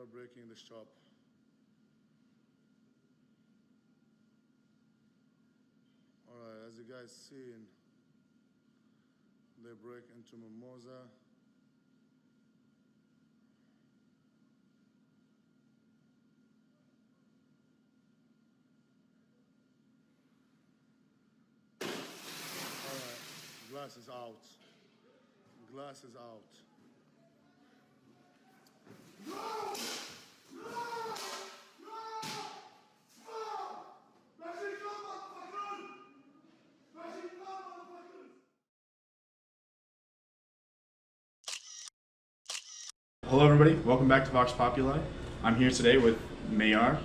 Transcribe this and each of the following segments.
are breaking the shop. Alright, as you guys seen, they break into Mimosa. Alright, glass is out. Glass is out. Hello everybody, welcome back to Vox Populi. I'm here today with Miar,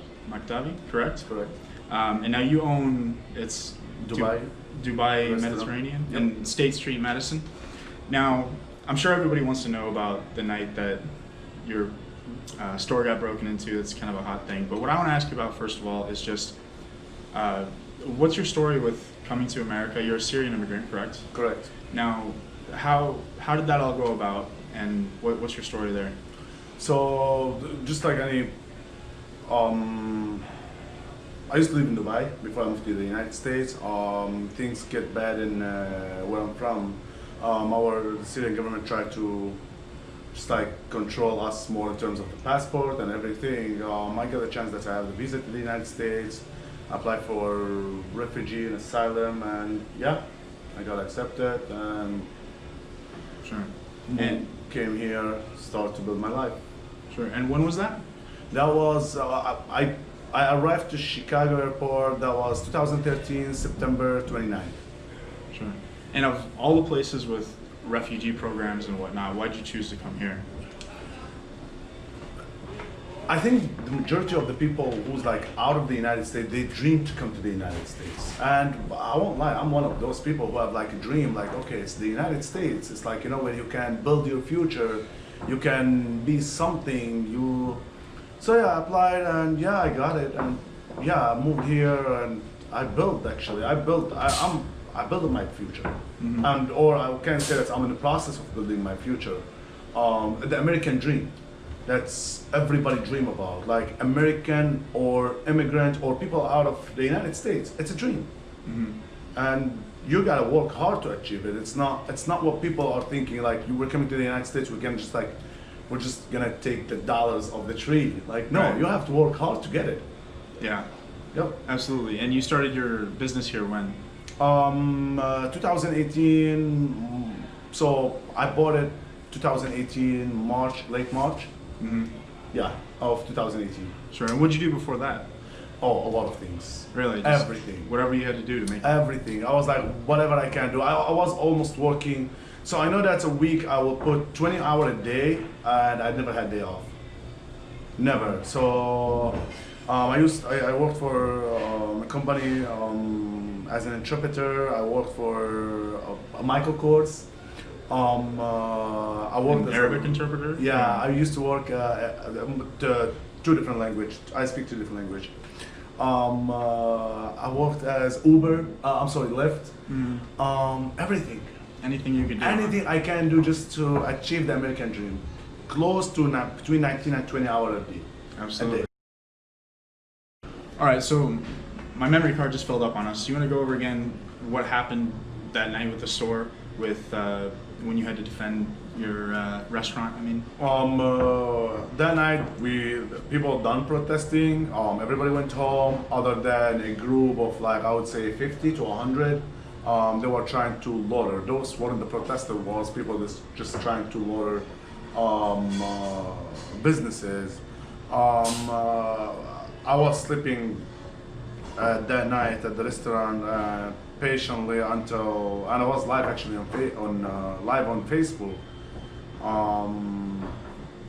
correct? Correct. And now you own, it's Dubai. Dubai Restaurant. Mediterranean Yep. in State Street, Madison. Now, I'm sure everybody wants to know about the night that your store got broken into. It's kind of a hot thing. But what I want to ask you about first of all is just, what's your story with coming to America? You're a Syrian immigrant, correct? Correct. Now, how did that all go about? And what's your story there? So, just like any, I used to live in Dubai before I moved to the United States. Things get bad in where I'm from. Our Syrian government tried to just like control us more in terms of the passport and everything. I got a chance that I have the visa to the United States, applied for refugee and asylum, and yeah, I got accepted and Sure. and came here, started to build my life. Sure. And when was that? That was, I arrived to Chicago airport, that was 2013, September 29th. Sure. And of all the places with refugee programs and whatnot, why'd you choose to come here? I think the majority of the people who's like out of the United States, they dream to come to the United States. And I won't lie, I'm one of those people who have like a dream, like, okay, it's the United States. It's like, you know, where you can build your future, you can be something, So yeah, I applied and yeah, I got it. And yeah, I moved here and I built actually, I built my future. Mm-hmm. And, or I can say that I'm in the process of building my future. The American dream. That's everybody dream about, like American or immigrant or people out of the United States. It's a dream, and you gotta work hard to achieve it. It's not what people are thinking. Like we're coming to the United States, we're just gonna take the dollars of the tree. Like no, Right. you have to work hard to get it. Yeah. Yep. Absolutely. And you started your business here when? 2018. So I bought it 2018 March, late March. Mm-hmm. Yeah, of 2018. Sure. And what'd you do before that? Oh, a lot of things. Really? Just Everything. Whatever you had to do to make it. Everything. I was like, whatever I can do. I was almost working. So I know that's a week I will put 20 hours a day, and I never had day off. Never. So I worked for a company as an interpreter. I worked for a Michael course. I worked An as Arabic interpreter? Yeah, I used to work two different language. I speak two different language. I worked as Uber. Lyft. Everything. Anything you could do. Anything I can do just to achieve the American dream. Close to between 19 and 20 hours a day. Absolutely. All right, so my memory card just filled up on us. You want to go over again what happened that night with the store, with when you had to defend your restaurant? I mean, that night people done protesting. Everybody went home, other than a group of like I would say 50 to 100. They were trying to lauder. Those weren't the protester was people just trying to lauder businesses. I was sleeping that night at the restaurant patiently until, and I was live actually live on Facebook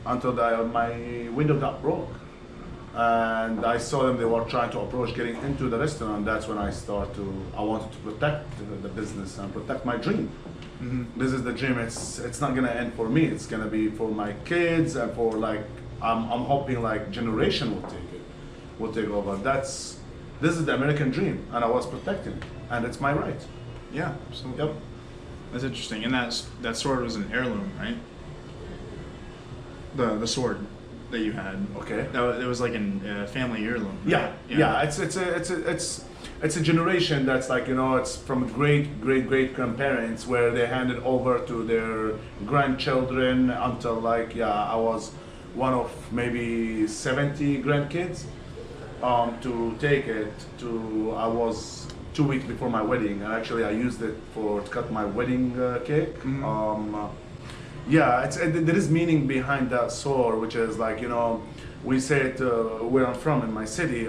until my window got broke, and I saw them. They were trying to approach getting into the restaurant. That's when I wanted to protect the business and protect my dream. mm-hmm. This is the dream. It's not gonna end for me. It's gonna be for my kids and for like I'm hoping like generation will take over. This is the American dream, and I was protecting it, and it's my right. Yeah, absolutely. Yep. That's interesting. And that sword was an heirloom, right? The sword. that you had. Okay. It was like a family heirloom. Right? Yeah. It's a generation that's like, you know, it's from great grandparents where they hand it over to their grandchildren until like, I was one of maybe 70 grandkids. To take it to, I was 2 weeks before my wedding, and actually I used it to cut my wedding cake. There is meaning behind that sword, which is like, you know, we say it where I'm from in my city.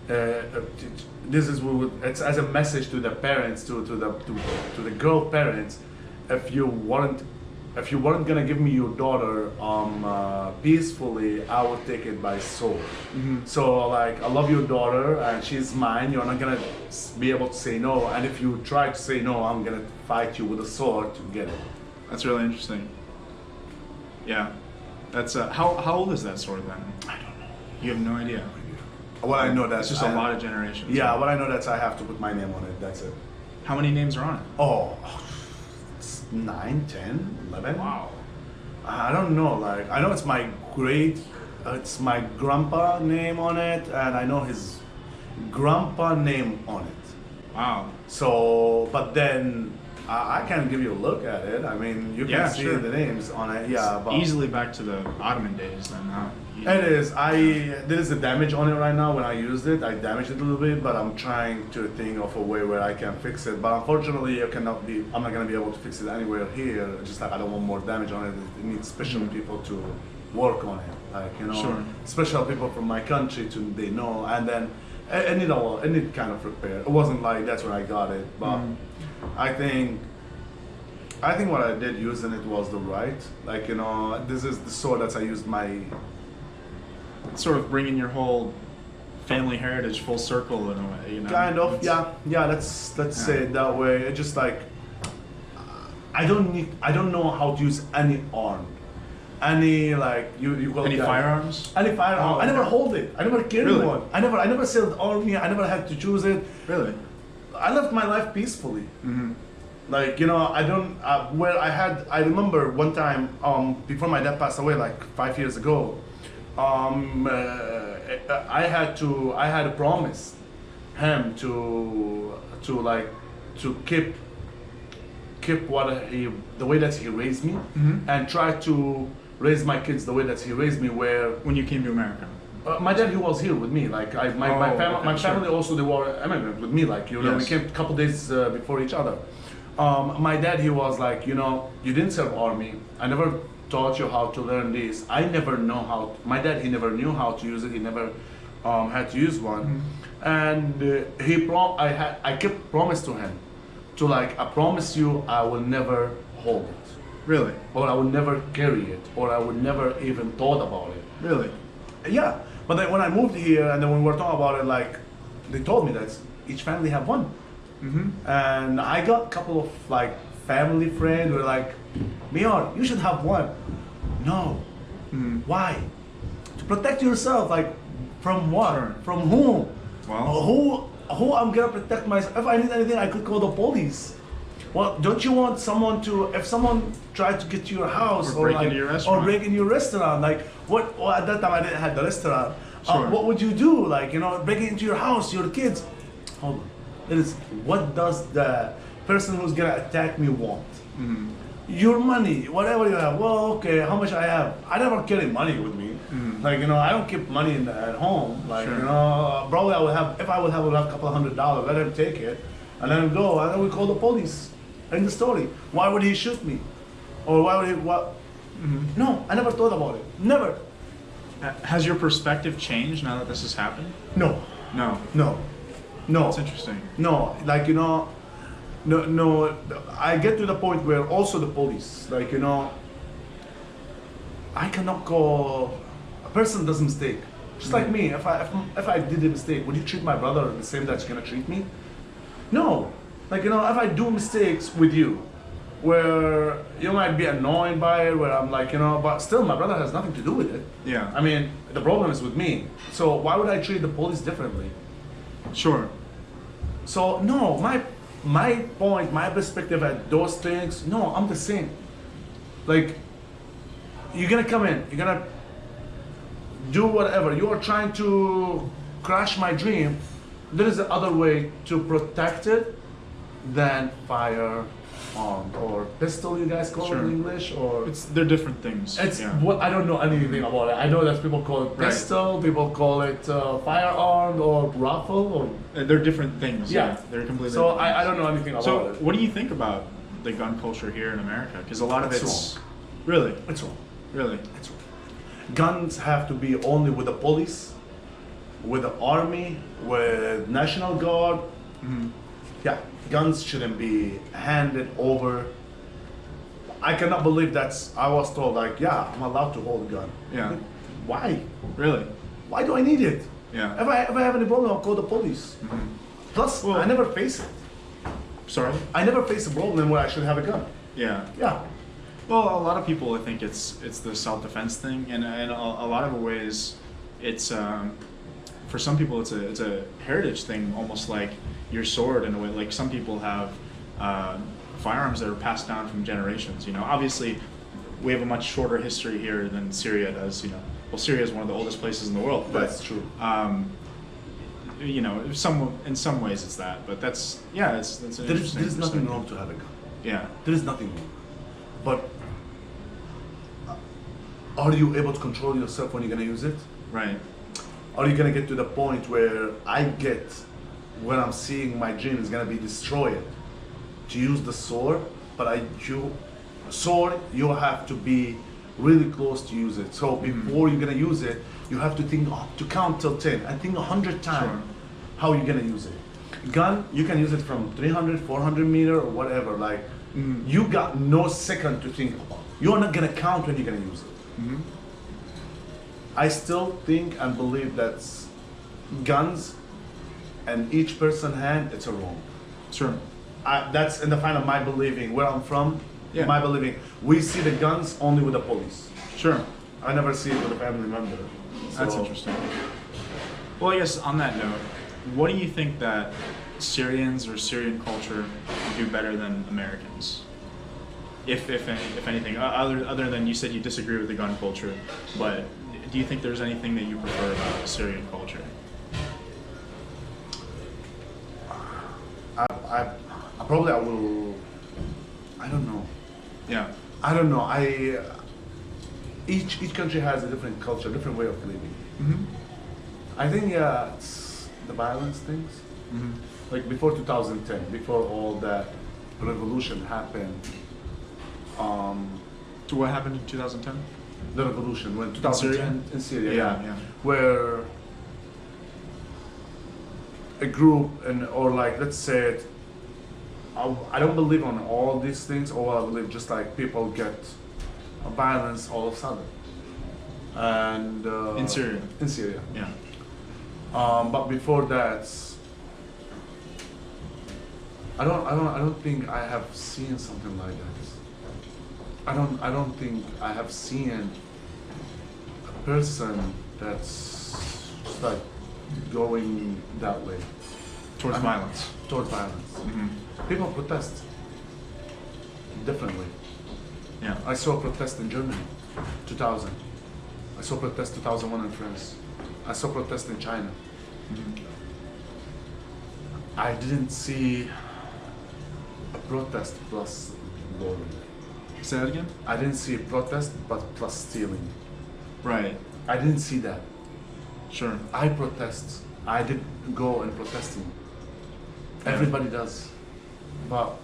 This is it's as a message to the parents, to the girl parents. If you weren't gonna give me your daughter peacefully, I would take it by sword. So like, I love your daughter and she's mine. You're not gonna be able to say no, and if you try to say no, I'm gonna fight you with a sword to get it. That's really interesting. Yeah, that's how old is that sword then? I don't know. You have no idea. What I know, that's it's just a lot of generations. Yeah, what I know, that's I have to put my name on it. That's it. How many names are on it? Oh, it's 9, 10, 11. Wow. I don't know. Like, I know it's it's my grandpa name on it, and I know his grandpa name on it. Wow. So, but then I can give you a look at it. I mean, you can see the names on it. Yeah, but easily back to the Ottoman days then, huh? It is. There is a damage on it right now. When I used it, I damaged it a little bit, but I'm trying to think of a way where I can fix it. But unfortunately, I'm not gonna be able to fix it anywhere here. Just like, I don't want more damage on it. It needs special people to work on it. Like, you know, special people from my country they know. And then it need kind of repair. It wasn't like that's when I got it, but I think what I did using it was the right. Like, you know, this is the sword that I used my. Sort of bringing your whole family heritage full circle in a way, you know. Kind of, yeah. Let's say it that way. It's just like, I don't know how to use any arm, any like you call any it firearms. Any firearm. Oh, I never hold it. I never carry one. I never sailed army. I never had to choose it. Really. I lived my life peacefully. Like, you know, I remember one time before my dad passed away, like 5 years ago. I had to promise him to keep the way that he raised me, and try to raise my kids the way that he raised me. Where when you came to America, my dad, he was here with me. Like, my family also, they were immigrant with me. Like, you know, we came a couple days before each other. My dad, he was like, you know, you didn't serve army. I never taught you how to learn this. I never know how. My dad, he never knew how to use it. He never had to use one, and I kept promise to him, to like, I promise you, I will never hold it. Really? Or I would never carry it, or I would never even thought about it. Really? Yeah. But then when I moved here, and then when we were talking about it, like, they told me that each family have one, and I got a couple of like family friends who were like, Miar, you should have one. No. Why? To protect yourself. Like, from what? Sure. From whom? Well, who I'm gonna protect myself? If I need anything, I could call the police. Well, don't you want someone to, if someone tried to get to your house, or break into your restaurant, or break into your restaurant, like, what? Well, at that time I didn't have the restaurant. Sure. What would you do? Like, you know, breaking into your house, your kids. Hold on. It is, what does the person who's gonna attack me want? Your money, whatever you have. Well, okay, how much I have? I never carry money with me. Like, you know, I don't keep money at home. Like, you know, probably I would have, if I would have a couple $100, let him take it and let him go, and then we call the police. End the story. Why would he shoot me? Or why would he, what? No, I never thought about it. Never. Has your perspective changed now that this has happened? No. No. No. No. That's interesting. No, like, you know, no, I get to the point where also the police, like, you know, I cannot call, a person does mistake. Just like me, if I did a mistake, would you treat my brother the same that you're gonna treat me? No. Like, you know, if I do mistakes with you, where you might be annoyed by it, where I'm like, you know, but still my brother has nothing to do with it. Yeah. I mean, the problem is with me. So why would I treat the police differently? Sure. So no, my point, my perspective at those things, no, I'm the same. Like, you're gonna come in, you're gonna do whatever. You are trying to crash my dream. There is another way to protect it than fire or pistol, you guys call it in English, or they're different things. it's what I don't know anything about it. I know that people call it pistol, people call it firearm or rifle, or they're different things. Yeah. They're completely. so different I things. don't know anything about So it. what do you think about the gun culture here in America? Because a lot of It's it's really, It's wrong. really. It's wrong. Guns have to be only with the police, with the army, with National Guard. Yeah, guns shouldn't be handed over. I cannot believe I was told like, yeah, I'm allowed to hold a gun. Yeah. Why? Really? Why do I need it? Yeah. If I have any problem, I'll call the police. Plus, Well- I never face it. Sorry. I never face a problem where I should have a gun. Yeah. Yeah. Well, a lot of people, I think it's the self-defense thing, and in a lot of ways, it's for some people it's a heritage thing, almost like your sword in a way. Like some people have firearms that are passed down from generations. You know, obviously, we have a much shorter history here than Syria does. You know, well, Syria is one of the oldest places in the world. But, That's true. You know, in some ways it's that, but that's an There is interesting nothing perspective. wrong to have a gun. Yeah. There is nothing wrong. But are you able to control yourself when you're gonna use it? Right. Are you gonna get to the point where when I'm seeing my dream is gonna be destroyed, to use the sword? But you have to be really close to use it. So before you're gonna use it, you have to think to count till 10 and think 100 times how you're gonna use it. Gun, you can use it from 300, 400 meter or whatever. Like you got no second to think about. You're not gonna count when you're gonna use it. I still think and believe that guns and each person hand, it's a wrong. Sure. That's in the final my believing. Where I'm from, Yeah. my believing. We see the guns only with the police. Sure. I never see it with a family member. That's So, interesting. Well, I guess on that note, what do you think that Syrians or Syrian culture do better than Americans? If anything, other than you said you disagree with the gun culture, but do you think there's anything that you prefer about the Syrian culture? I probably I will. I don't know. Yeah. I don't know. Each country has a different culture, different way of living. I think it's the violence things. Like before 2010, before all that revolution happened. So what happened in 2010? The revolution when 2010 in Syria, Yeah. where a group or like let's say it, I don't believe on all these things, or I believe just like people get violence all of a sudden, and In Syria. in Syria. Yeah. But before that, I don't think I have seen something like that. I don't think I have seen a person that's like going that way Towards violence. towards violence. People protest differently. Yeah. I saw a protest in Germany, 2000. I saw protest 2001 in France. I saw protest in China. I didn't see a protest plus glory. Say that again? I didn't see a protest but plus stealing. Right. I didn't see that. Sure. I protest. I did go and protesting. Everybody does. But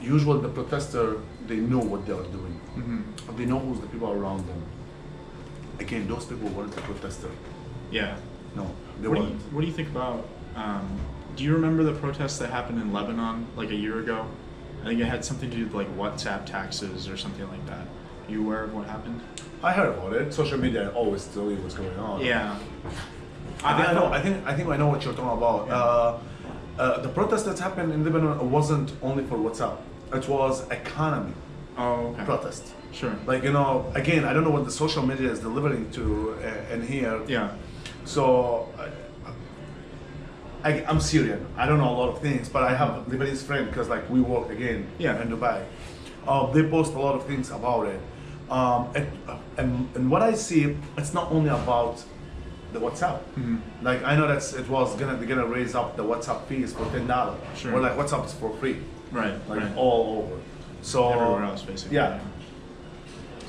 usually the protester, they know what they are doing. They know who's the people around them. Again, those people weren't the protester. Yeah. No, they What do weren't. you think about? Do you remember the protests that happened in Lebanon like a year ago? I think it had something to do with like WhatsApp taxes or something like that. Are you aware of what happened? I heard about it. Social media always tell you what's going on. Yeah. I know. I think I know what you're talking about. The protest that happened in Lebanon wasn't only for WhatsApp. It was economy Oh, okay. protest. Sure. Like again, I don't know what the social media is delivering to in here. Yeah. So I'm Syrian. I don't know a lot of things, but I have a Lebanese friend because like we work again Yeah. in Dubai. They post a lot of things about it, And what I see, it's not only about the WhatsApp. Like I know it was they're gonna raise up the WhatsApp fees for $10. Sure. Or like WhatsApp's for free. Right. Like right. all over. So Everywhere else, basically. Yeah.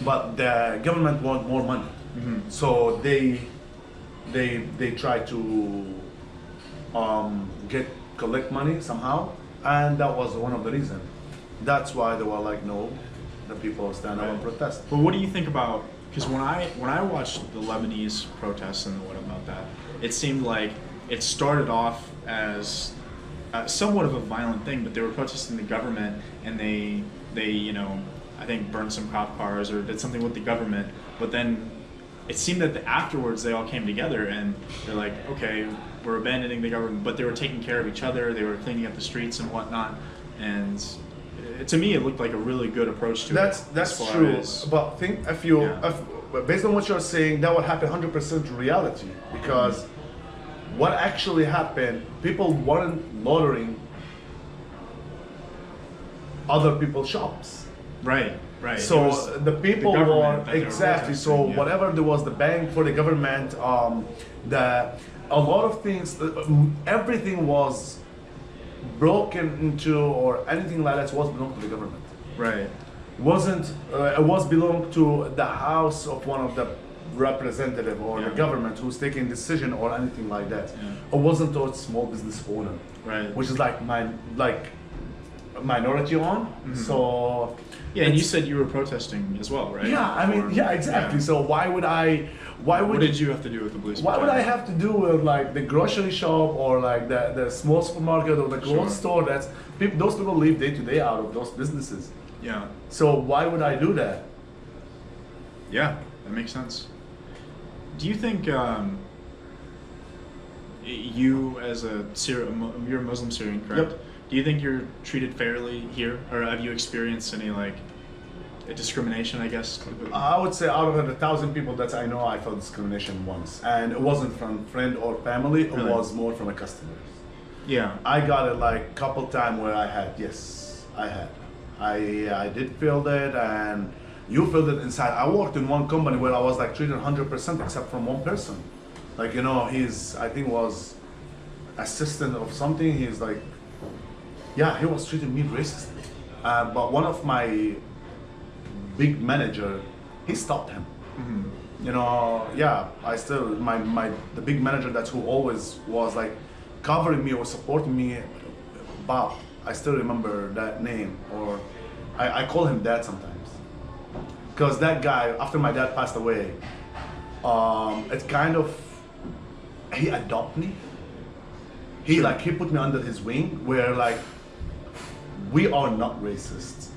But the government want more money. So they try to collect money somehow, and that was one of the reasons. That's why they were like, no, the people stand up and protest. But what do you think about? Because when I watched the Lebanese protests and what about that, it seemed like it started off as somewhat of a violent thing, but they were protesting the government, and they I think burned some cop cars or did something with the government. But then it seemed that afterwards they all came together and they're like, okay, we're abandoning the government, but they were taking care of each other. They were cleaning up the streets and whatnot, and to me it looked like a really good approach to it. That's true. But think if based on what you're saying, that would happen 100% in reality, because what actually happened, people weren't loitering other people's shops. Right. So the people were exactly. So yeah. whatever there was the bank for the government, a lot of things, everything was broken into, or anything like that was belonged to the government. Right. It was belonged to the house of one of the representative or the government who's taking decision or anything like that. It wasn't to a small business owner. Right. Which is like minority on. So yeah, and you said you were protesting as well, right? Yeah, I mean, exactly. Yeah. So what did you have to do with the police? Why would I have to do with like the grocery shop or like the small supermarket or the clothes store? Those people live day to day out of those businesses. Yeah. So why would I do that? Yeah, that makes sense. Do you think you as you're a Muslim Syrian, correct? Yep. Do you think you're treated fairly here, or have you experienced any discrimination, I guess? I would say out of 1,000 people that I know, I felt discrimination once, and it wasn't from friend or family. It was more from a customer. Yeah. I got it like couple times where I had. I did feel that, and you felt it inside. I worked in one company where I was like treated 100% except from one person. Like, I think was assistant of something. He's like, he was treating me racistly. But one of my big manager, he stopped him. I still, the big manager that's who always was like covering me or supporting me, Bob. I still remember that name, or I call him Dad sometimes. Because that guy, after my dad passed away, it's kind of, he adopted me. He put me under his wing, where like, we are not racist.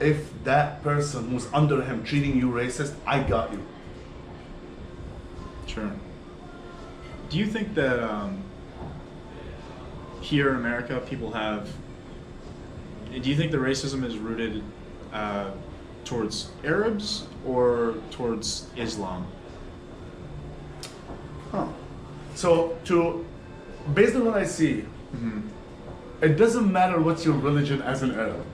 If that person who's under him treating you racist, I got you. Sure. Do you think that here in America, do you think the racism is rooted towards Arabs or towards Islam? So based on what I see, it doesn't matter what's your religion as an Arab.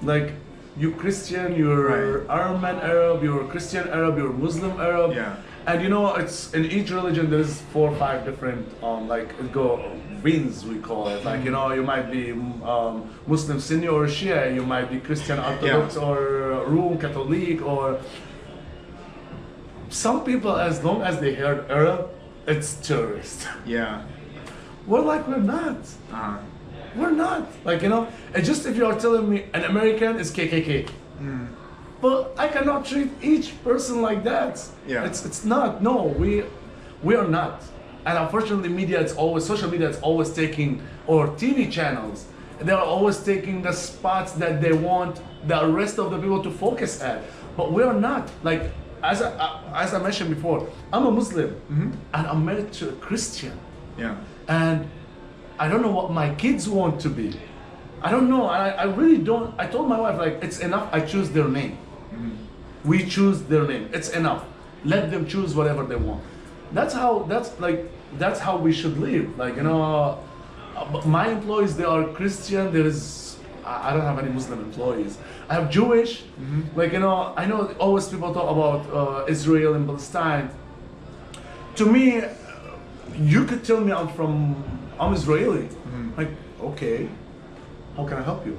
Like, you Christian, you're Armenian Arab, you're Christian Arab, you're Muslim Arab. Yeah. And it's in each religion there's 4 or 5 different wings, we call it. Like, you might be Muslim Sunni or Shia, you might be Christian Orthodox or Roman Catholic, or some people, as long as they heard Arab, it's terrorist. Yeah. We're not. We're not. Like, it's just if you are telling me an American is KKK. But I cannot treat each person like that. Yeah. It's not. No, we are not. And unfortunately, social media is always taking, or TV channels, they are always taking the spots that they want the rest of the people to focus at. But we are not. Like, as I mentioned before, I'm a Muslim, and I'm married to a Christian. Yeah. And I don't know what my kids want to be. I don't know. I really don't. I told my wife, like, it's enough. I choose their name. We choose their name. It's enough. Let them choose whatever they want. That's how we should live. Like, my employees, they are Christian. There is I don't have any Muslim employees. I have Jewish, like, you know, I know always people talk about Israel and Palestine. To me, you could tell me I'm Israeli. Like, okay, how can I help you?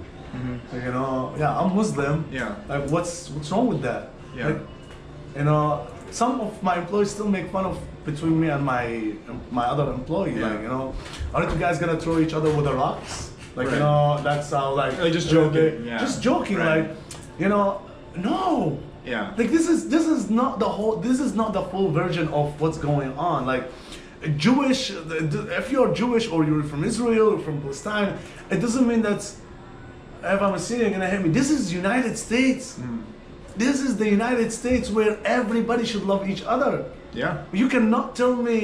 Like, you know, yeah, I'm Muslim. Yeah. Like, what's wrong with that? Yeah. Like, you know, some of my employees still make fun of between me and my other employee. Yeah. Like, you know, aren't you guys gonna throw each other with the rocks? Like, Right. you know, that's how, like, Just joking. Yeah. just joking. Right. Like, you know, no. Yeah. Like, this is not the full version of what's going on. Like, Jewish, if you're Jewish or you're from Israel or from Palestine, it doesn't mean that if I'm a Syrian, you're gonna hate me. This is United States. This is the United States where everybody should love each other. Yeah. You cannot tell me,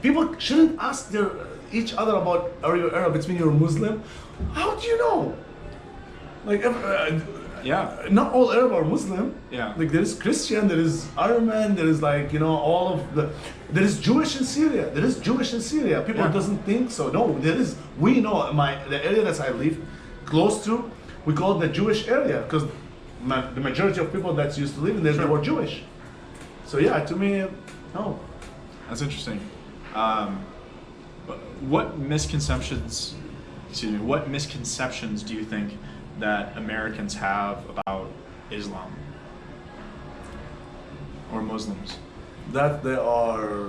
people shouldn't ask each other about, are you Arab, between you're Muslim? How do you know? Like, Yeah. not all Arab are Muslim. Yeah. Like, there is Christian, there is Armen, there is, like, you know, all of there is Jewish in Syria. There is Jewish in Syria. People Yeah. doesn't think so. No, there is. We know the area that I live close to, we call it the Jewish area because the majority of people that used to live in there, they were Jewish. So yeah, to me, no. That's interesting. What misconceptions do you think that Americans have about Islam or Muslims? That they are.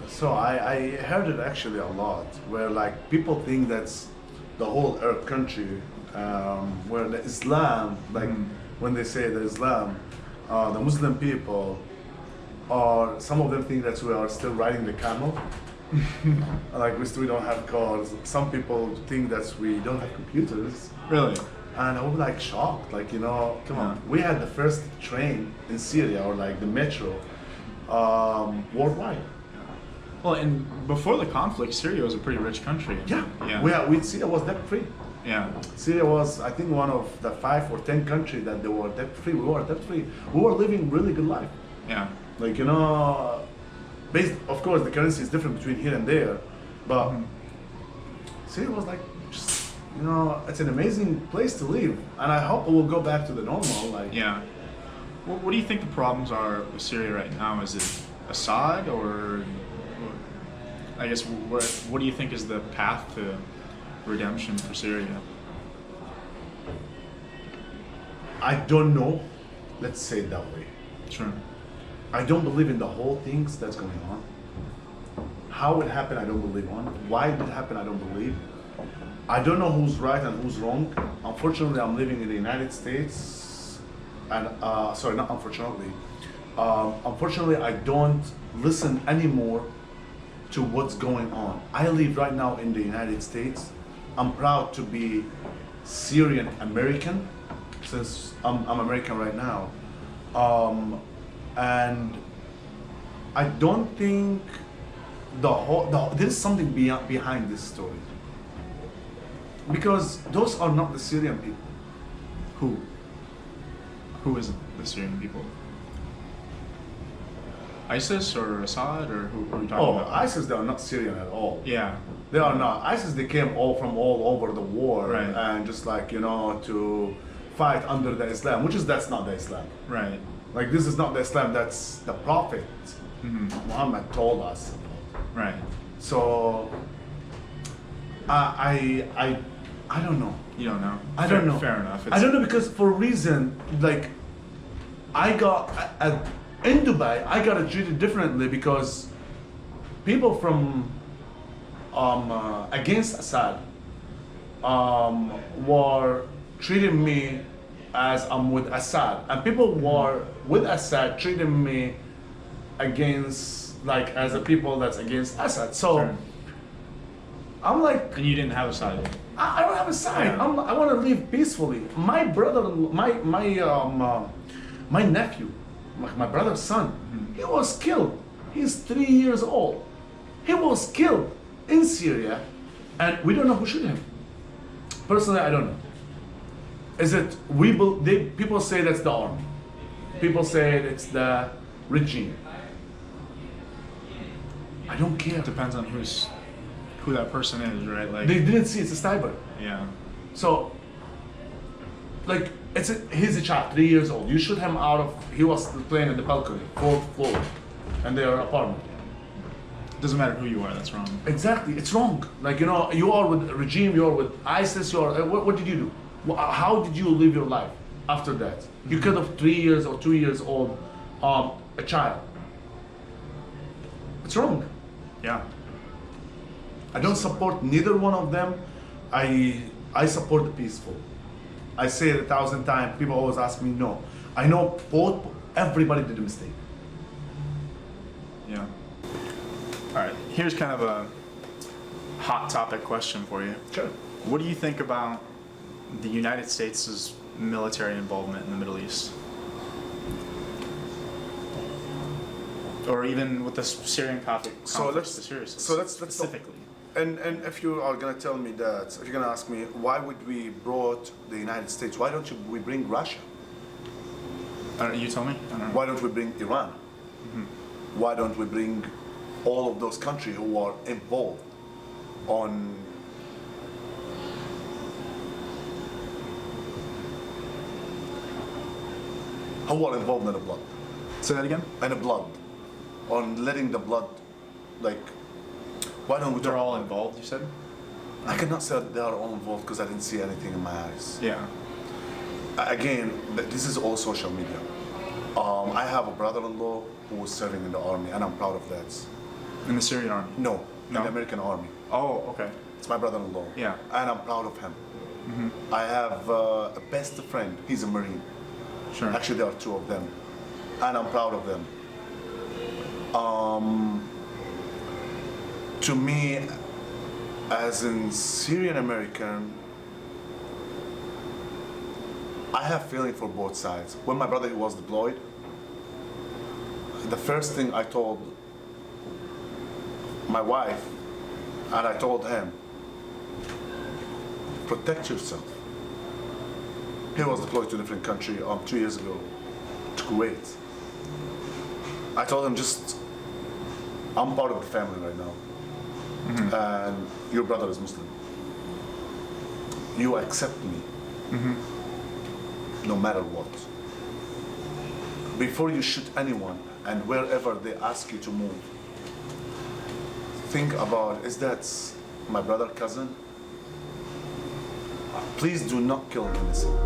So I heard it actually a lot, where like people think that's the whole Arab country, where the Islam, like when they say the Islam, the Muslim people, or some of them think that we are still riding the camel. Like we still don't have cars. Some people think that we don't have computers. Really? And I was like shocked, like, you know, come Yeah. on. We had the first train in Syria, or like the metro, worldwide. Well, and before the conflict, Syria was a pretty rich country. Yeah, Yeah. Syria was debt free. Yeah. Syria was, I think, one of the 5 or 10 countries that they were debt free. We were debt free. We were living really good life. Yeah. Like, you know, based, of course, the currency is different between here and there, but Syria was like, just, you know, it's an amazing place to live, and I hope it will go back to the normal. Like, Yeah. What do you think the problems are with Syria right now? Is it Assad, or I guess what do you think is the path to redemption for Syria? I don't know. Let's say it that way. Sure. I don't believe in the whole things that's going on. How it happened, I don't believe on. Why it happen, I don't believe. I don't know who's right and who's wrong. Unfortunately, I'm living in the United States, and sorry, not unfortunately. Unfortunately, I don't listen anymore to what's going on. I live right now in the United States. I'm proud to be Syrian American, since I'm American right now. And I don't think there's something behind this story, because those are not the Syrian people. Who is the Syrian people? ISIS or Assad, or who are we talking about? ISIS, they are not Syrian at all. Yeah. They are not. ISIS, they came from all over the war, Right. and just like, you know, to fight under the Islam, that's not the Islam. Right. Like, this is not the Islam, that's the Prophet Muhammad told us. Right. So I don't know. You don't know. I don't know. Fair enough. I don't know, because for a reason, like, in Dubai, I got treated differently, because people from against Assad were treating me as I'm with Assad, and people were with Assad treating me against, like, as a people that's against Assad. So Sure. I'm like, And you didn't have a side. I don't have a side. Yeah. I want to live peacefully. My brother, my nephew, my brother's son, he was killed. He's 3 years old. He was killed in Syria, and we don't know who shot him. Personally, I don't know. Is it people say that's the army. People say it's the regime. I don't care. Depends on who's who that person is, right? Like They didn't see it's a sniper. yeah. So, like, he's a child, 3 years old. You shoot him out of, he was playing in the balcony, 4th floor, and their apartment. Doesn't matter who you are, that's wrong. Exactly, it's wrong. Like, you know, you are with a regime, you are with ISIS, you are, what did you do? How did you live your life after that? You killed a 3 years or 2 years old, a child. It's wrong. Yeah. I don't support neither one of them. I support the peaceful. I say it 1,000 times. People always ask me, no. I know both. Everybody did a mistake. Yeah. All right. Here's kind of a hot topic question for you. Sure. What do you think about the United States' military involvement in the Middle East? Or even with the Syrian conflict, specifically. And if you are gonna tell me that, if you're gonna ask me, why would we brought the United States? Why don't we bring Russia? You tell me. I don't know. Why don't we bring Iran? Why don't we bring all of those countries who are involved on who are involved in the blood? Say that again. And the blood, on letting the blood, like, why don't we? They're all involved, you said? I cannot say they are all involved because I didn't see anything in my eyes. Yeah. Again, this is all social media. I have a brother-in-law who was serving in the army, and I'm proud of that. In the Syrian army? No, in No? the American army. Oh, okay. It's my brother-in-law. Yeah. And I'm proud of him. I have a best friend. He's a Marine. Sure. Actually, there are 2 of them, and I'm proud of them. To me, as in Syrian American, I have feeling for both sides. When my brother was deployed, the first thing I told my wife, and I told him, protect yourself. He was deployed to a different country 2 years ago, to Kuwait. I told him, I'm part of the family right now. And your brother is Muslim. You accept me, no matter what. Before you shoot anyone, and wherever they ask you to move, think about, is that my brother, cousin? Please do not kill an innocent.